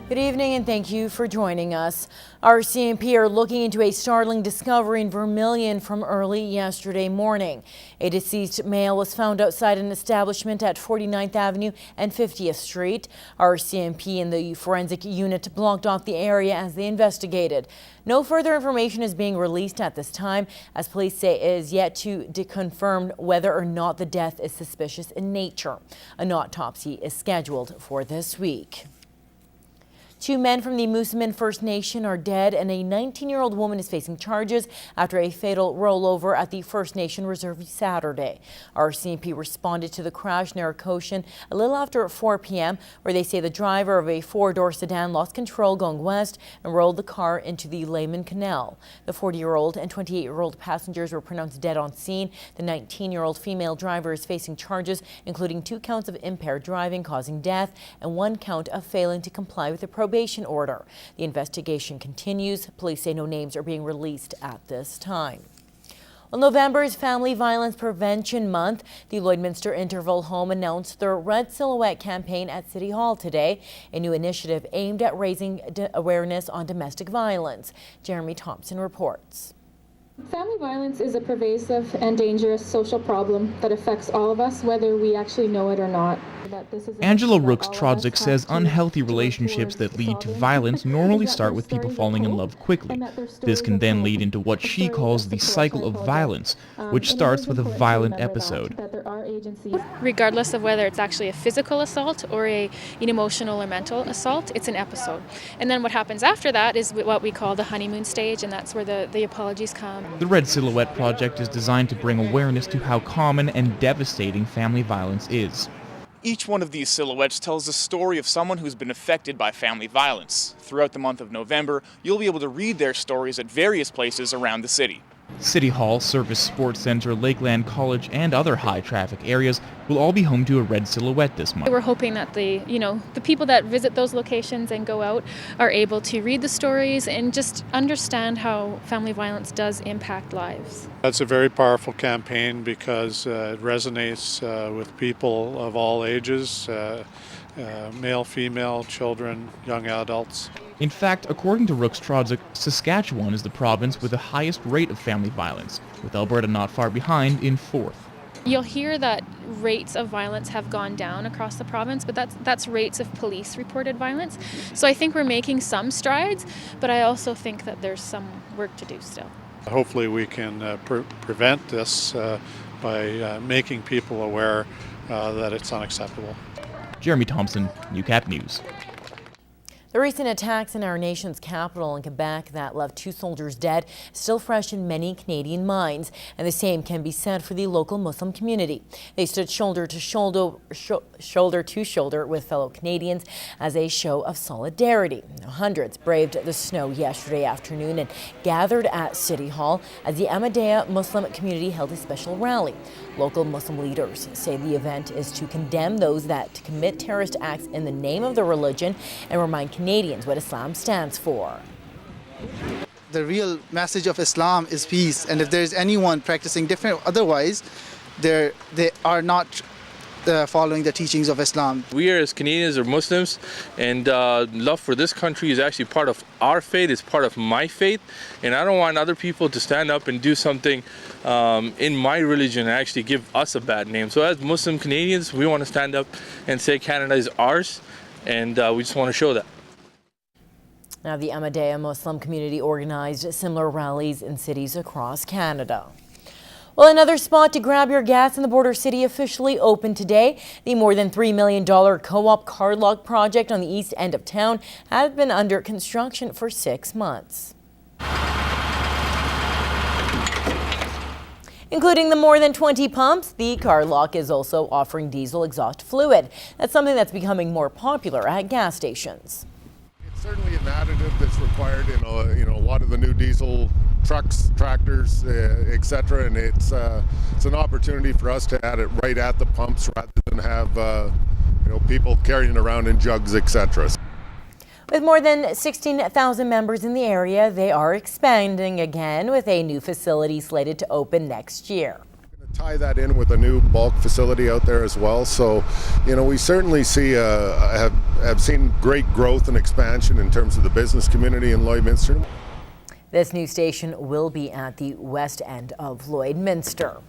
Good evening and thank you for joining us. Our CMP are looking into a startling discovery in Vermilion from early yesterday morning. A deceased male was found outside an establishment at 49th Avenue and 50th Street. Our CMP and the forensic unit blocked off the area as they investigated. No further information is being released at this time, as police say it is yet to confirm whether or not the death is suspicious in nature. An autopsy is scheduled for this week. 2 men from the Moosomin First Nation are dead, and a 19-year-old woman is facing charges after a fatal rollover at the First Nation Reserve Saturday. Our CMP responded to the crash near Cochin a little after 4 p.m., where they say the driver of a 4-door sedan lost control going west and rolled the car into the Lehman Canal. The 40-year-old and 28-year-old passengers were pronounced dead on scene. The 19-year-old female driver is facing charges, including 2 counts of impaired driving causing death and 1 count of failing to comply with the probation order. The investigation continues. Police say no names are being released at this time. Well, November is Family Violence Prevention Month. The Lloydminster Interval Home announced their Red Silhouette campaign at City Hall today, a new initiative aimed at raising awareness on domestic violence. Jeremy Thompson reports. Family violence is a pervasive and dangerous social problem that affects all of us, whether we actually know it or not. Angela Rooks-Trodzik says unhealthy relationships that lead to violence normally start with people falling in love quickly. This can then lead into what she calls the cycle of violence, which starts with a violent episode. Regardless of whether it's actually a physical assault or an emotional or mental assault, it's an episode. And then what happens after that is what we call the honeymoon stage, and that's where the apologies come. The Red Silhouette Project is designed to bring awareness to how common and devastating family violence is. Each one of these silhouettes tells the story of someone who's been affected by family violence. Throughout the month of November, you'll be able to read their stories at various places around the city. City Hall, Service Sports Center, Lakeland College, and other high-traffic areas will all be home to a red silhouette this month. We're hoping that the people that visit those locations and go out are able to read the stories and just understand how family violence does impact lives. That's a very powerful campaign because it resonates with people of all ages, male, female, children, young adults. In fact, according to Rooks-Trodzik, Saskatchewan is the province with the highest rate of family violence, with Alberta not far behind in 4th. You'll hear that rates of violence have gone down across the province, but that's rates of police-reported violence. So I think we're making some strides, but I also think that there's some work to do still. Hopefully we can prevent this by making people aware that it's unacceptable. Jeremy Thompson, Newcap News. The recent attacks in our nation's capital in Quebec that left 2 soldiers dead is still fresh in many Canadian minds, and the same can be said for the local Muslim community. They stood shoulder to shoulder with fellow Canadians as a show of solidarity. Hundreds braved the snow yesterday afternoon and gathered at City Hall as the Ahmadiyya Muslim community held a special rally. Local Muslim leaders say the event is to condemn those that commit terrorist acts in the name of the religion and remind Canadians what Islam stands for. The real message of Islam is peace, and if there's anyone practicing different otherwise, they are not following the teachings of Islam. We are, as Canadians, are Muslims, and love for this country is actually part of our faith, it's part of my faith, and I don't want other people to stand up and do something in my religion and actually give us a bad name. So as Muslim Canadians, we want to stand up and say Canada is ours, and we just want to show that. Now, the Ahmadiyya Muslim community organized similar rallies in cities across Canada. Well, another spot to grab your gas in the border city officially opened today. The more than $3 million co-op car lock project on the east end of town had been under construction for 6 months. Including the more than 20 pumps, the car lock is also offering diesel exhaust fluid. That's something that's becoming more popular at gas stations. Certainly an additive that's required in a lot of the new diesel trucks, tractors, etc. And it's an opportunity for us to add it right at the pumps rather than have people carrying around in jugs, etc. With more than 16,000 members in the area, they are expanding again with a new facility slated to open next year. Tie that in with a new bulk facility out there as well. So, you know, we certainly see have seen great growth and expansion in terms of the business community in Lloydminster. This new station will be at the west end of Lloydminster.